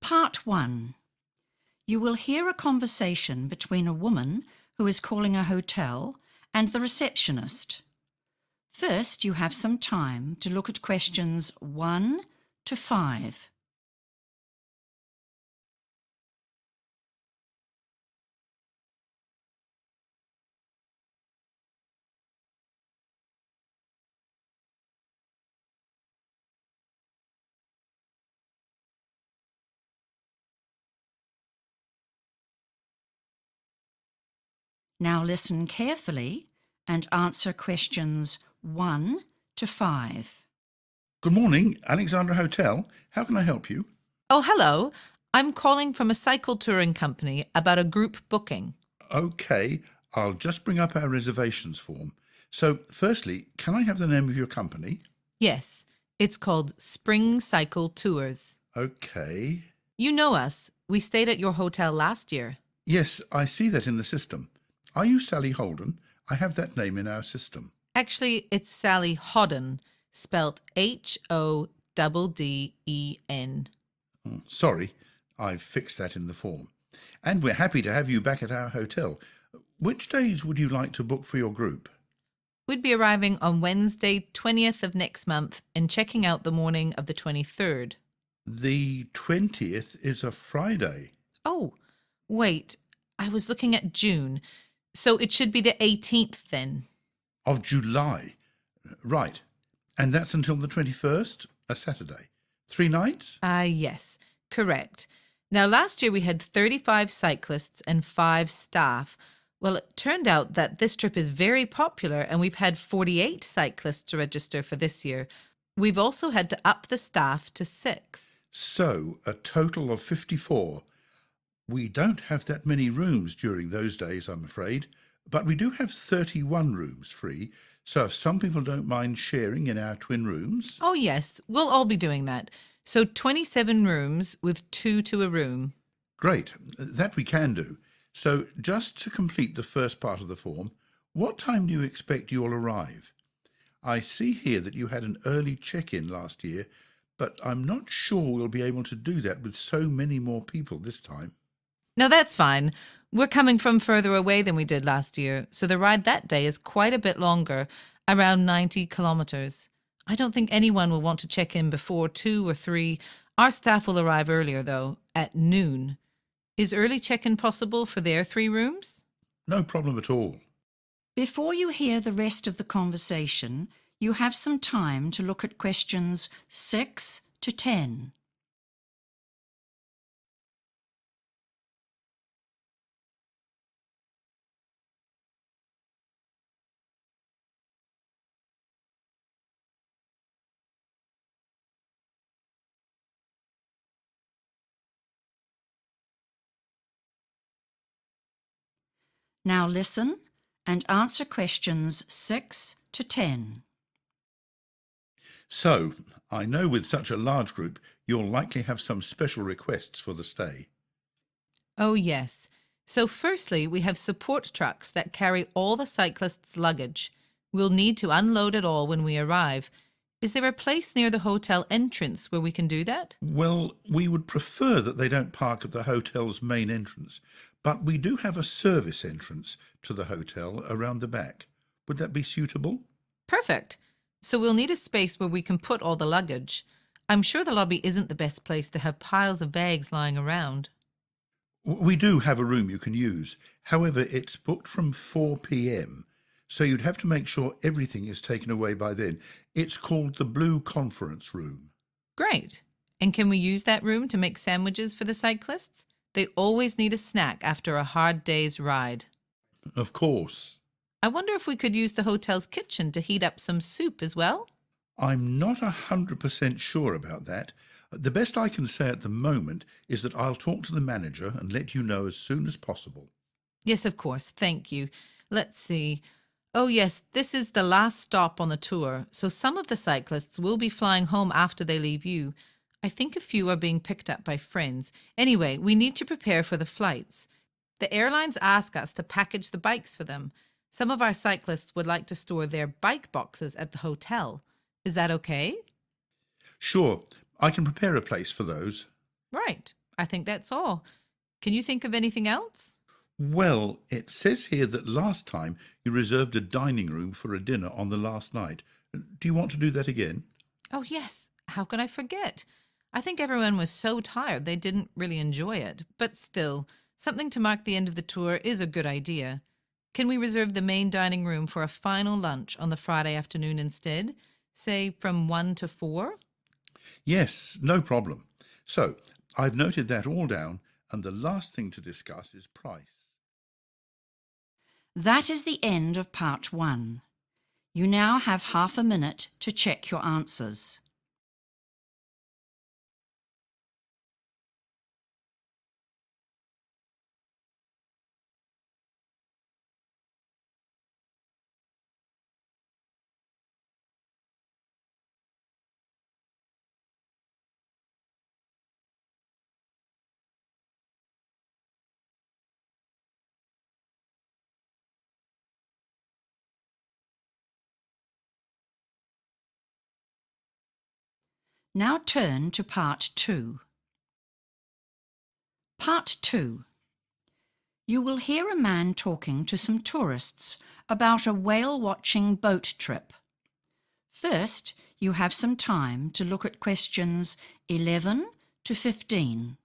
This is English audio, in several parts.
Part 1. You will hear a conversation between a woman who is calling a hotel and the receptionist. First, you have some time to look at questions 1 to 5. Now listen carefully and answer questions 1 to 5. Good morning, Alexandra Hotel. How can I help you? Oh, hello. I'm calling from a cycle touring company about a group booking. Okay, I'll just bring up our reservations form. So, firstly, can I have the name of your company? Yes, it's called Spring Cycle Tours. Okay. You know us. We stayed at your hotel last year. Yes, I see that in the system. Are you Sally Holden? I have that name in our system. Actually, it's Sally Hodden, spelt Hodden. Sorry, I've fixed that in the form. And we're happy to have you back at our hotel. Which days would you like to book for your group? We'd be arriving on Wednesday, 20th of next month and checking out the morning of the 23rd. The 20th is a Friday. Oh, wait, I was looking at June. So it should be the 18th then. Of July. Right. And that's until the 21st, a Saturday. 3 nights? Yes, correct. Now, last year we had 35 cyclists and 5 staff. Well, it turned out that this trip is very popular and we've had 48 cyclists register for this year. We've also had to up the staff to 6. So, a total of 54. We don't have that many rooms during those days, I'm afraid, but we do have 31 rooms free, so if some people don't mind sharing in our twin rooms... Oh, yes, we'll all be doing that. So 27 rooms with 2 to a room. Great, that we can do. So, just to complete the first part of the form, what time do you expect you'll arrive? I see here that you had an early check-in last year, but I'm not sure we'll be able to do that with so many more people this time. No, that's fine. We're coming from further away than we did last year, so the ride that day is quite a bit longer, around 90 kilometres. I don't think anyone will want to check in before 2 or 3. Our staff will arrive earlier, though, at noon. Is early check-in possible for their 3 rooms? No problem at all. Before you hear the rest of the conversation, you have some time to look at questions 6 to 10. Now listen and answer questions 6 to 10. So, I know with such a large group, you'll likely have some special requests for the stay. Oh, yes. So firstly, we have support trucks that carry all the cyclists' luggage. We'll need to unload it all when we arrive. Is there a place near the hotel entrance where we can do that? Well, we would prefer that they don't park at the hotel's main entrance, but we do have a service entrance to the hotel around the back. Would that be suitable? Perfect. So we'll need a space where we can put all the luggage. I'm sure the lobby isn't the best place to have piles of bags lying around. We do have a room you can use. However, it's booked from 4 p.m, so you'd have to make sure everything is taken away by then. It's called the Blue Conference Room. Great. And can we use that room to make sandwiches for the cyclists? They always need a snack after a hard day's ride. Of course. I wonder if we could use the hotel's kitchen to heat up some soup as well? I'm not 100% sure about that. The best I can say at the moment is that I'll talk to the manager and let you know as soon as possible. Yes, of course. Thank you. Let's see. Oh, yes, this is the last stop on the tour, so some of the cyclists will be flying home after they leave you. I think a few are being picked up by friends. Anyway, we need to prepare for the flights. The airlines ask us to package the bikes for them. Some of our cyclists would like to store their bike boxes at the hotel. Is that okay? Sure, I can prepare a place for those. Right. I think that's all. Can you think of anything else? Well, it says here that last time you reserved a dining room for a dinner on the last night. Do you want to do that again? Oh, yes. How could I forget? I think everyone was so tired they didn't really enjoy it. But still, something to mark the end of the tour is a good idea. Can we reserve the main dining room for a final lunch on the Friday afternoon instead? Say from 1 to 4? Yes, no problem. So, I've noted that all down, and the last thing to discuss is price. That is the end of part 1. You now have half a minute to check your answers. Now turn to part 2. Part 2. You will hear a man talking to some tourists about a whale-watching boat trip. First, you have some time to look at questions 11 to 15.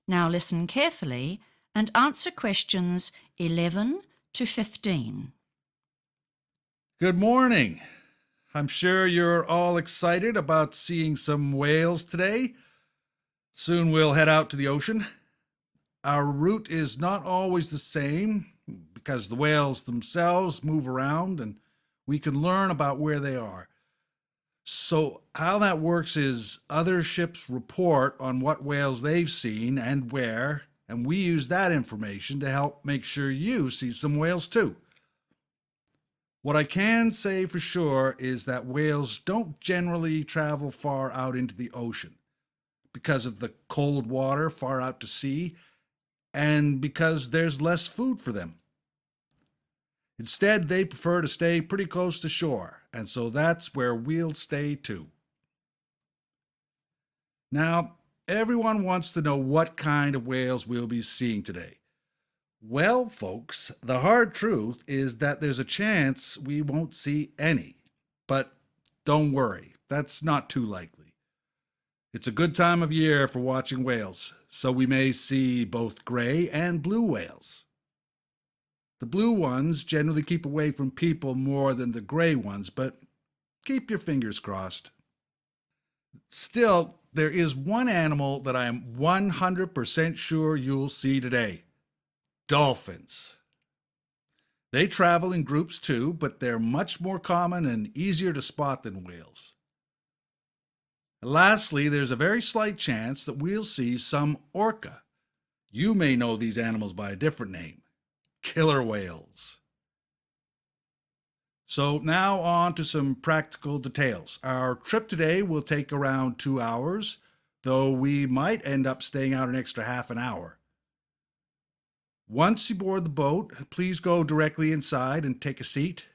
Now listen carefully and answer questions 11 to 15. Good morning. I'm sure you're all excited about seeing some whales today. Soon we'll head out to the ocean. Our route is not always the same because the whales themselves move around and we can learn about where they are. So, how that works is other ships report on what whales they've seen and where, and we use that information to help make sure you see some whales too. What I can say for sure is that whales don't generally travel far out into the ocean because of the cold water far out to sea and because there's less food for them. Instead, they prefer to stay pretty close to shore, and so that's where we'll stay too. Now, everyone wants to know what kind of whales we'll be seeing today. Well, folks, the hard truth is that there's a chance we won't see any. But don't worry, that's not too likely. It's a good time of year for watching whales, so we may see both gray and blue whales. The blue ones generally keep away from people more than the gray ones, but keep your fingers crossed. Still, there is one animal that I am 100% sure you'll see today. Dolphins. They travel in groups too, but they're much more common and easier to spot than whales. Lastly, there's a very slight chance that we'll see some orca. You may know these animals by a different name. Killer whales. So now on to some practical details. Our trip today will take around 2 hours, though we might end up staying out an extra half an hour. Once you board the boat, please go directly inside and take a seat.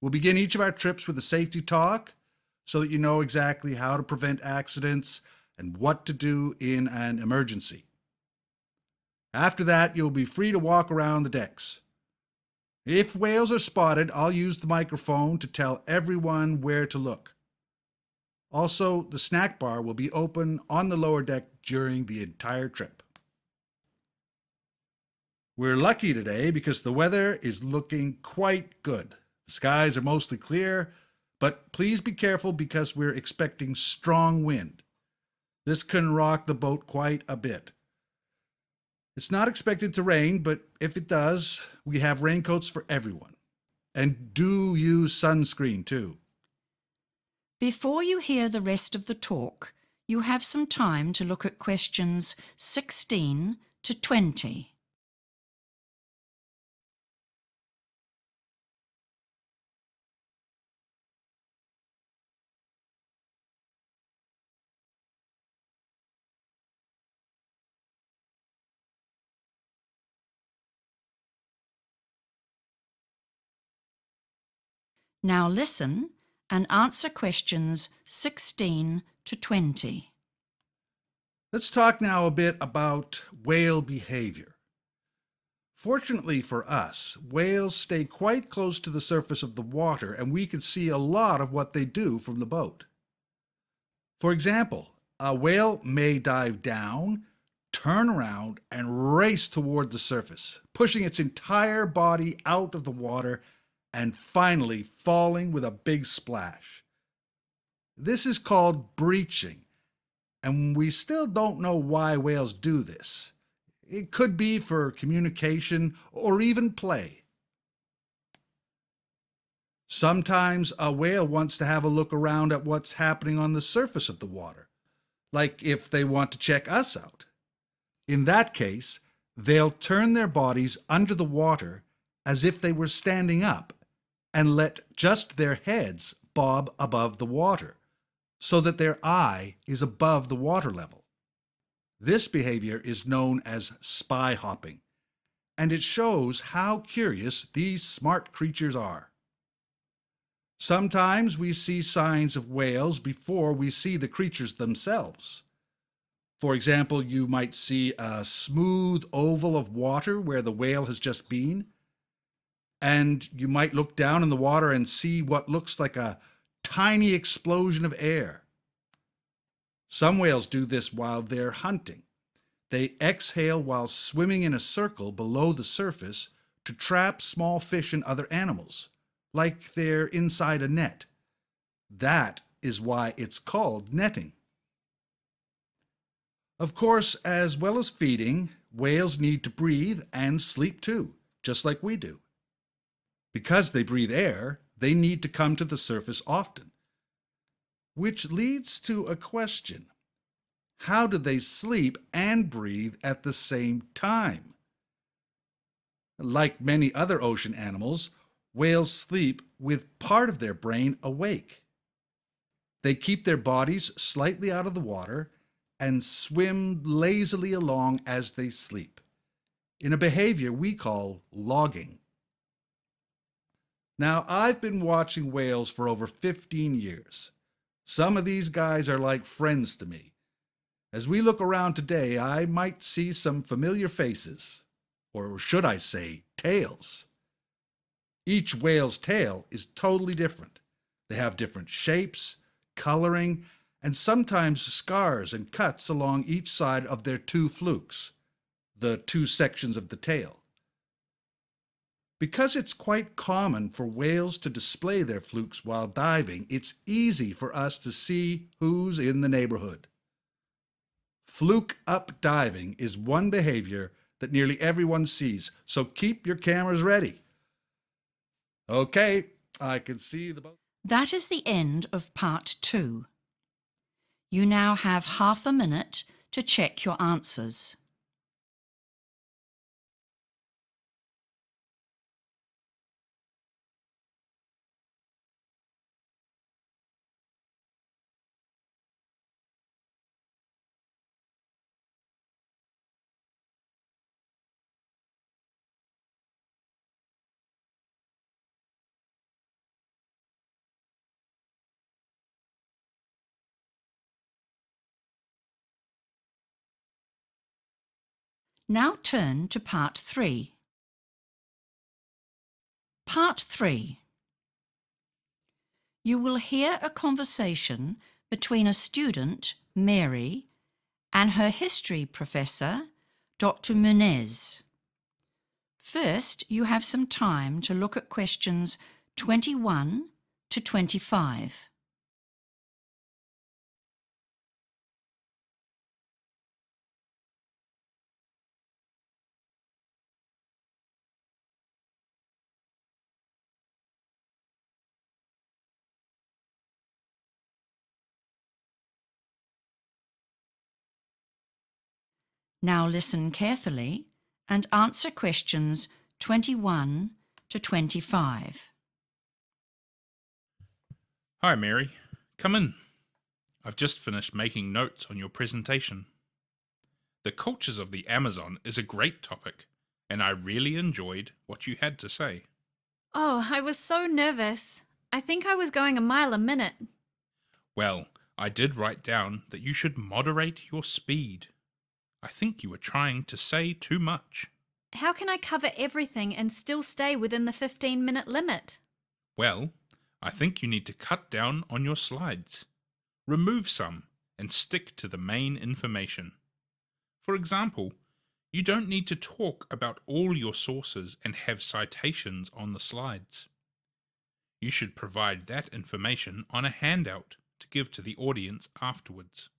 We'll begin each of our trips with a safety talk so that you know exactly how to prevent accidents and what to do in an emergency. After that, you'll be free to walk around the decks. If whales are spotted, I'll use the microphone to tell everyone where to look. Also, the snack bar will be open on the lower deck during the entire trip. We're lucky today because the weather is looking quite good. The skies are mostly clear, but please be careful because we're expecting strong wind. This can rock the boat quite a bit. It's not expected to rain, but if it does, we have raincoats for everyone. And do use sunscreen too. Before you hear the rest of the talk, you have some time to look at questions 16 to 20. Now listen and answer questions 16 to 20. Let's talk now a bit about whale behavior. Fortunately for us, whales stay quite close to the surface of the water, and we can see a lot of what they do from the boat. For example, a whale may dive down, turn around, and race toward the surface, pushing its entire body out of the water and finally falling with a big splash. This is called breaching, and we still don't know why whales do this. It could be for communication or even play. Sometimes a whale wants to have a look around at what's happening on the surface of the water, like if they want to check us out. In that case, they'll turn their bodies under the water as if they were standing up and let just their heads bob above the water, so that their eye is above the water level. This behavior is known as spy hopping, and it shows how curious these smart creatures are. Sometimes we see signs of whales before we see the creatures themselves. For example, you might see a smooth oval of water where the whale has just been, and you might look down in the water and see what looks like a tiny explosion of air. Some whales do this while they're hunting. They exhale while swimming in a circle below the surface to trap small fish and other animals, like they're inside a net. That is why it's called netting. Of course, as well as feeding, whales need to breathe and sleep too, just like we do. Because they breathe air, they need to come to the surface often. Which leads to a question. How do they sleep and breathe at the same time? Like many other ocean animals, whales sleep with part of their brain awake. They keep their bodies slightly out of the water and swim lazily along as they sleep, in a behavior we call logging. Now, I've been watching whales for over 15 years. Some of these guys are like friends to me. As we look around today, I might see some familiar faces, or should I say, tails. Each whale's tail is totally different. They have different shapes, coloring, and sometimes scars and cuts along each side of their two flukes, the two sections of the tail. Because it's quite common for whales to display their flukes while diving, it's easy for us to see who's in the neighborhood. Fluke up diving is one behavior that nearly everyone sees, so keep your cameras ready. Okay, I can see the boat. That is the end of part 2. You now have half a minute to check your answers. Now turn to part 3. Part 3. You will hear a conversation between a student, Mary, and her history professor, Dr. Munez. First, you have some time to look at questions 21 to 25. Now listen carefully and answer questions 21 to 25. Hi, Mary. Come in. I've just finished making notes on your presentation. The cultures of the Amazon is a great topic, and I really enjoyed what you had to say. Oh, I was so nervous. I think I was going a mile a minute. Well, I did write down that you should moderate your speed. I think you were trying to say too much. How can I cover everything and still stay within the 15-minute limit? Well, I think you need to cut down on your slides. Remove some and stick to the main information. For example, you don't need to talk about all your sources and have citations on the slides. You should provide that information on a handout to give to the audience afterwards.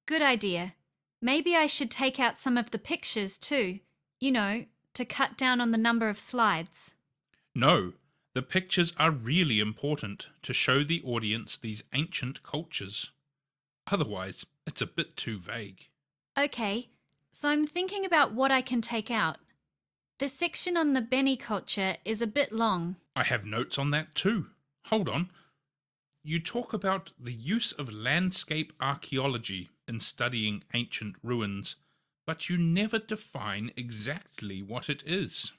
Good idea. Maybe I should take out some of the pictures too, to cut down on the number of slides. No, the pictures are really important to show the audience these ancient cultures. Otherwise, it's a bit too vague. Okay, so I'm thinking about what I can take out. The section on the Beni culture is a bit long. I have notes on that too. Hold on. You talk about the use of landscape archaeology in studying ancient ruins, but you never define exactly what it is.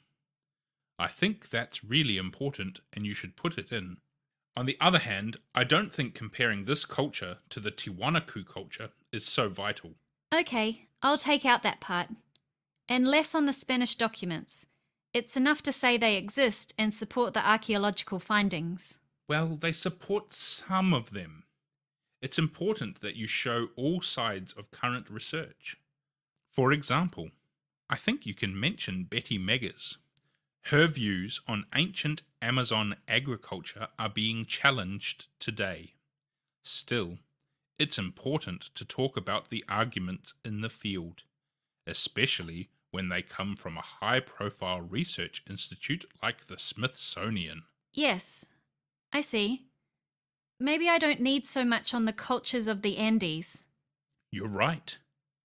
I think that's really important and you should put it in. On the other hand, I don't think comparing this culture to the Tiwanaku culture is so vital. Okay, I'll take out that part. And less on the Spanish documents. It's enough to say they exist and support the archaeological findings. Well, they support some of them. It's important that you show all sides of current research. For example, I think you can mention Betty Meggers. Her views on ancient Amazon agriculture are being challenged today. Still, it's important to talk about the arguments in the field, especially when they come from a high-profile research institute like the Smithsonian. Yes, I see. Maybe I don't need so much on the cultures of the Andes. You're right.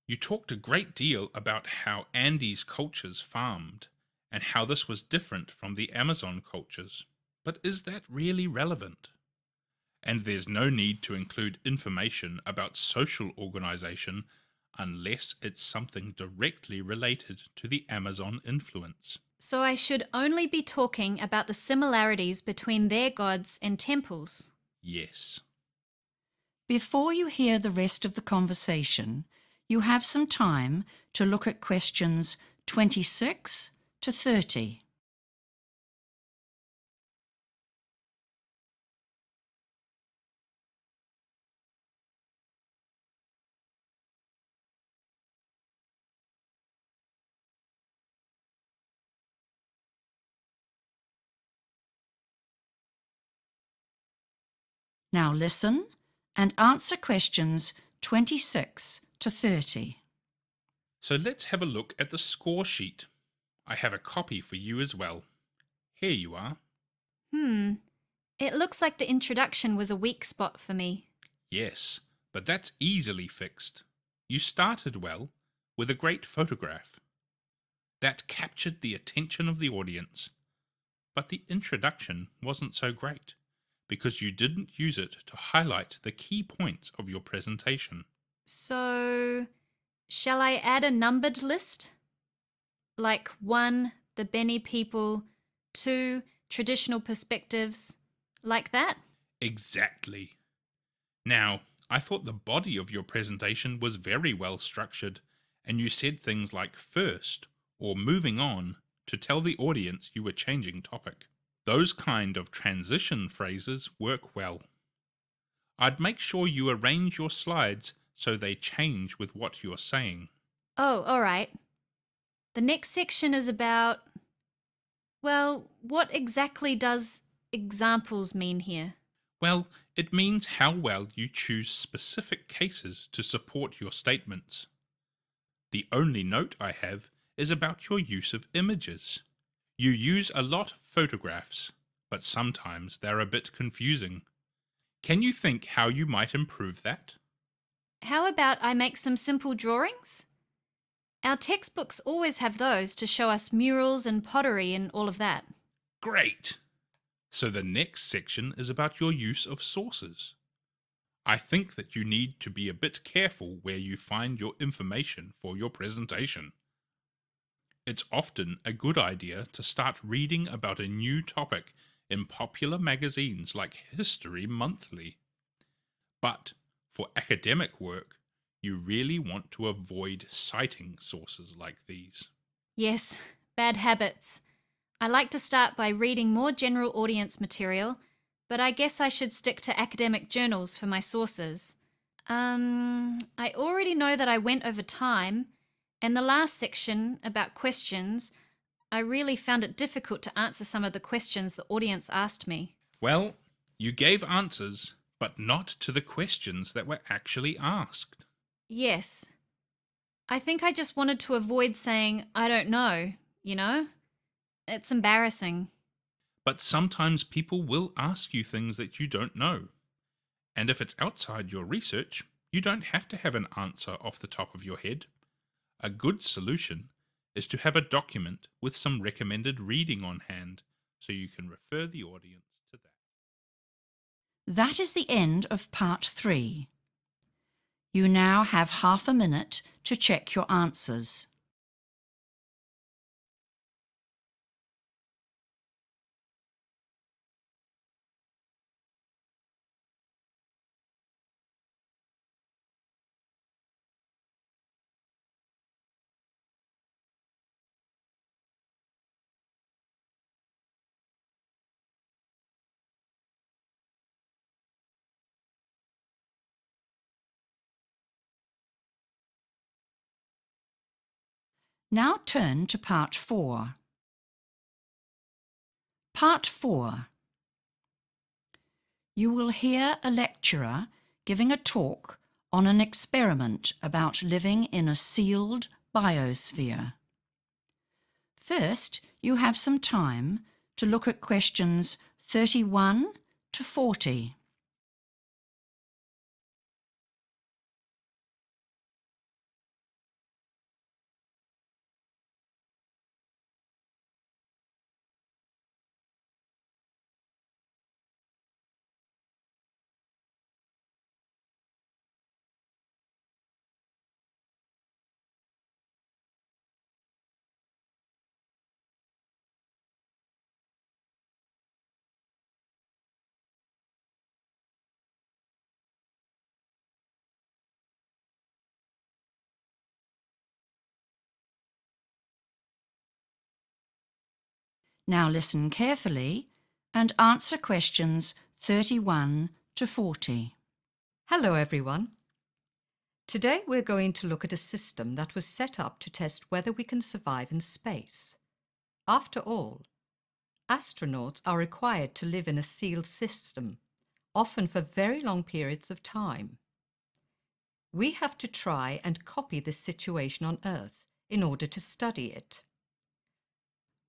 You talked a great deal about how Andes cultures farmed, and how this was different from the Amazon cultures. But is that really relevant? And there's no need to include information about social organization unless it's something directly related to the Amazon influence. So I should only be talking about the similarities between their gods and temples. Yes. Before you hear the rest of the conversation, you have some time to look at questions 26 to 30. Now listen and answer questions 26 to 30. So let's have a look at the score sheet. I have a copy for you as well. Here you are. It looks like the introduction was a weak spot for me. Yes, but that's easily fixed. You started well, with a great photograph. That captured the attention of the audience. But the introduction wasn't so great, because you didn't use it to highlight the key points of your presentation. So, shall I add a numbered list? Like 1, the Beni people, 2, traditional perspectives, like that? Exactly. Now, I thought the body of your presentation was very well structured, and you said things like first or moving on to tell the audience you were changing topic. Those kind of transition phrases work well. I'd make sure you arrange your slides so they change with what you're saying. Oh, all right. The next section is about... Well, what exactly does examples mean here? Well, it means how well you choose specific cases to support your statements. The only note I have is about your use of images. You use a lot of photographs, but sometimes they're a bit confusing. Can you think how you might improve that? How about I make some simple drawings? Our textbooks always have those to show us murals and pottery and all of that. Great! So the next section is about your use of sources. I think that you need to be a bit careful where you find your information for your presentation. It's often a good idea to start reading about a new topic in popular magazines like History Monthly. But for academic work, you really want to avoid citing sources like these. Yes, bad habits. I like to start by reading more general audience material, but I guess I should stick to academic journals for my sources. I already know that I went over time, and the last section about questions, I really found it difficult to answer some of the questions the audience asked me. Well, you gave answers, but not to the questions that were actually asked. Yes. I think I just wanted to avoid saying, I don't know, you know? It's embarrassing. But sometimes people will ask you things that you don't know. And if it's outside your research, you don't have to have an answer off the top of your head. A good solution is to have a document with some recommended reading on hand so you can refer the audience to that. That is the end of part 3. You now have half a minute to check your answers. Now turn to part 4. Part 4. You will hear a lecturer giving a talk on an experiment about living in a sealed biosphere. First, you have some time to look at questions 31 to 40. Now listen carefully and answer questions 31 to 40. Hello everyone. Today we're going to look at a system that was set up to test whether we can survive in space. After all, astronauts are required to live in a sealed system, often for very long periods of time. We have to try and copy this situation on Earth in order to study it.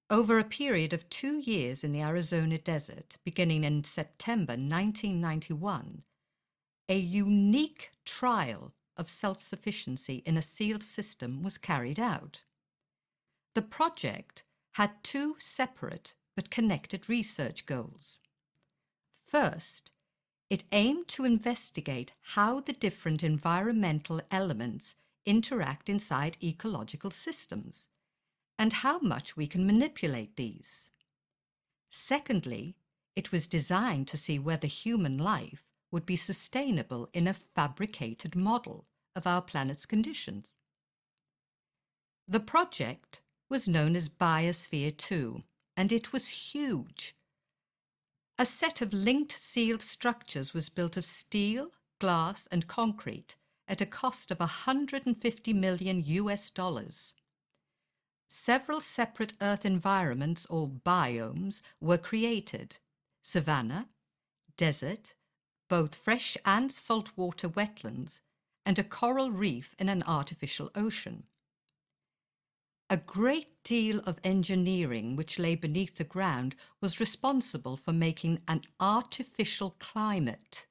Over a period of 2 years in the Arizona desert, beginning in September 1991, a unique trial of self-sufficiency in a sealed system was carried out. The project had 2 separate but connected research goals. First, it aimed to investigate how the different environmental elements interact inside ecological systems, and how much we can manipulate these. Secondly, it was designed to see whether human life would be sustainable in a fabricated model of our planet's conditions. The project was known as Biosphere 2, and it was huge. A set of linked sealed structures was built of steel, glass, and concrete at a cost of $150 million US. Several separate Earth environments, or biomes, were created: savanna, desert, both fresh and saltwater wetlands, and a coral reef in an artificial ocean. A great deal of engineering which lay beneath the ground was responsible for making an artificial climate.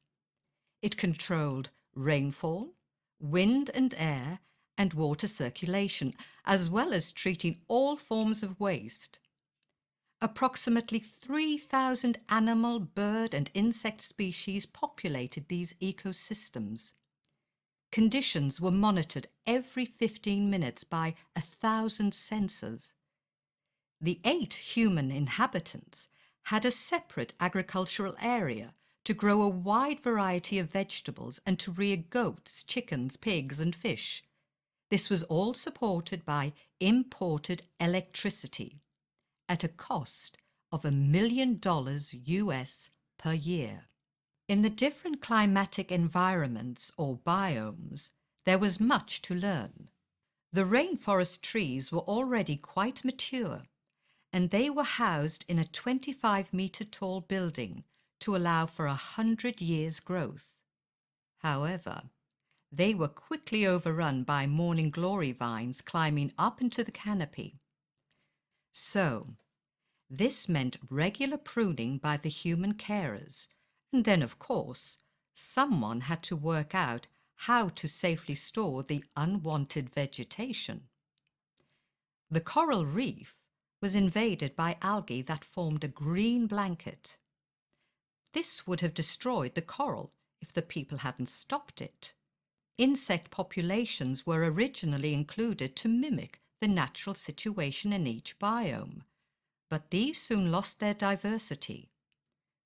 It controlled rainfall, wind and air, and water circulation, as well as treating all forms of waste. Approximately 3,000 animal, bird, and insect species populated these ecosystems. Conditions were monitored every 15 minutes by 1,000 sensors. The 8 human inhabitants had a separate agricultural area to grow a wide variety of vegetables and to rear goats, chickens, pigs, and fish. This was all supported by imported electricity at a cost of $1 million US per year. In the different climatic environments or biomes, there was much to learn. The rainforest trees were already quite mature, and they were housed in a 25-meter tall building to allow for 100 years' growth. However, they were quickly overrun by morning glory vines climbing up into the canopy. So, this meant regular pruning by the human carers, and then, of course, someone had to work out how to safely store the unwanted vegetation. The coral reef was invaded by algae that formed a green blanket. This would have destroyed the coral if the people hadn't stopped it. Insect populations were originally included to mimic the natural situation in each biome, but these soon lost their diversity.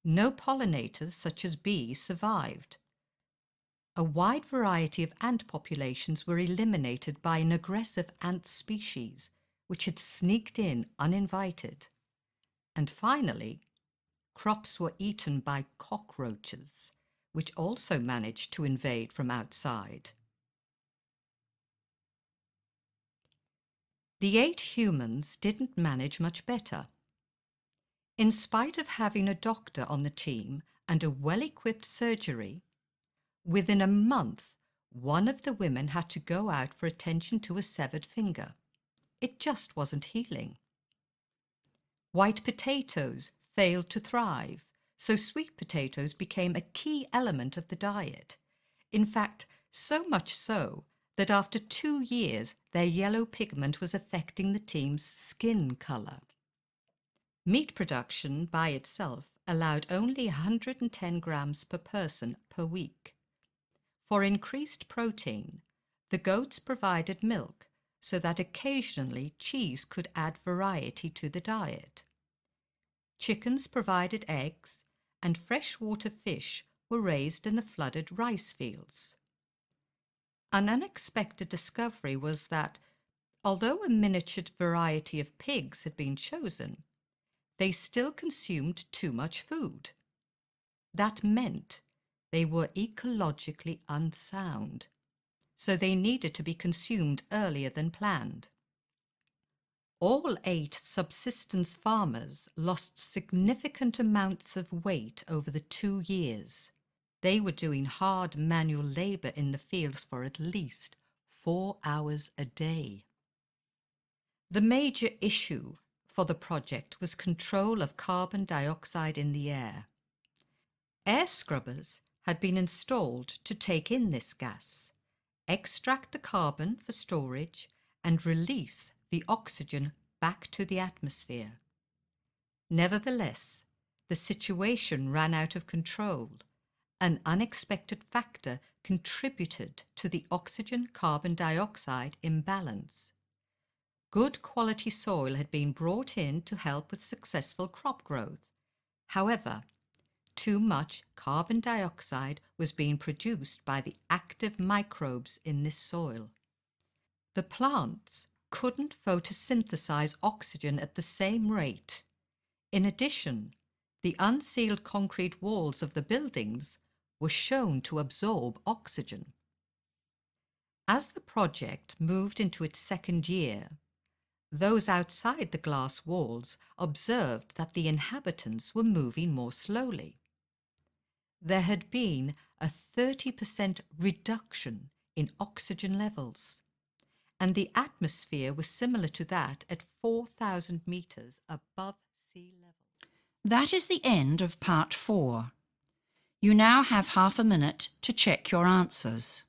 No pollinators such as bees survived. A wide variety of ant populations were eliminated by an aggressive ant species which had sneaked in uninvited. And finally, crops were eaten by cockroaches, which also managed to invade from outside. The 8 humans didn't manage much better. In spite of having a doctor on the team and a well-equipped surgery, within a month, one of the women had to go out for attention to a severed finger. It just wasn't healing. White potatoes failed to thrive, so sweet potatoes became a key element of the diet. In fact, so much so that after 2 years, their yellow pigment was affecting the team's skin colour. Meat production by itself allowed only 110 grams per person per week. For increased protein, the goats provided milk so that occasionally cheese could add variety to the diet. Chickens provided eggs, and freshwater fish were raised in the flooded rice fields. An unexpected discovery was that, although a miniature variety of pigs had been chosen, they still consumed too much food. That meant they were ecologically unsound, so they needed to be consumed earlier than planned. All 8 subsistence farmers lost significant amounts of weight over the 2 years. They were doing hard manual labour in the fields for at least 4 hours a day. The major issue for the project was control of carbon dioxide in the air. Air scrubbers had been installed to take in this gas, extract the carbon for storage, and release the oxygen back to the atmosphere. Nevertheless, the situation ran out of control. An unexpected factor contributed to the oxygen-carbon dioxide imbalance. Good quality soil had been brought in to help with successful crop growth. However, too much carbon dioxide was being produced by the active microbes in this soil. The plants couldn't photosynthesize oxygen at the same rate. In addition, the unsealed concrete walls of the buildings were shown to absorb oxygen. As the project moved into its 2nd year, those outside the glass walls observed that the inhabitants were moving more slowly. There had been a 30% reduction in oxygen levels, and the atmosphere was similar to that at 4,000 meters above sea level. That is the end of part 4. You now have half a minute to check your answers.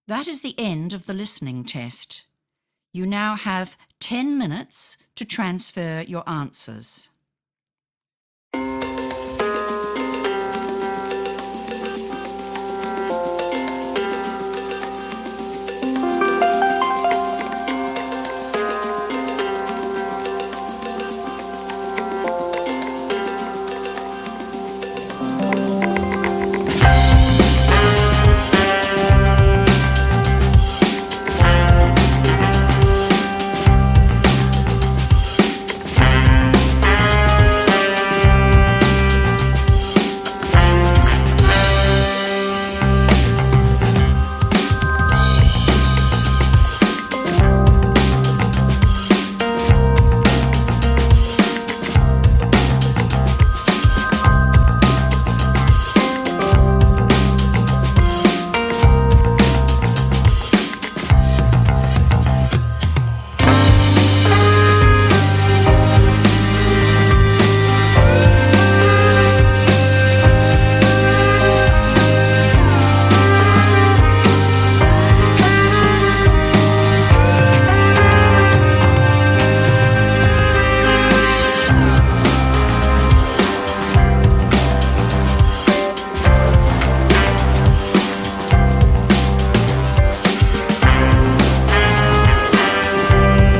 That is the end of the listening test. You now have 10 minutes to transfer your answers.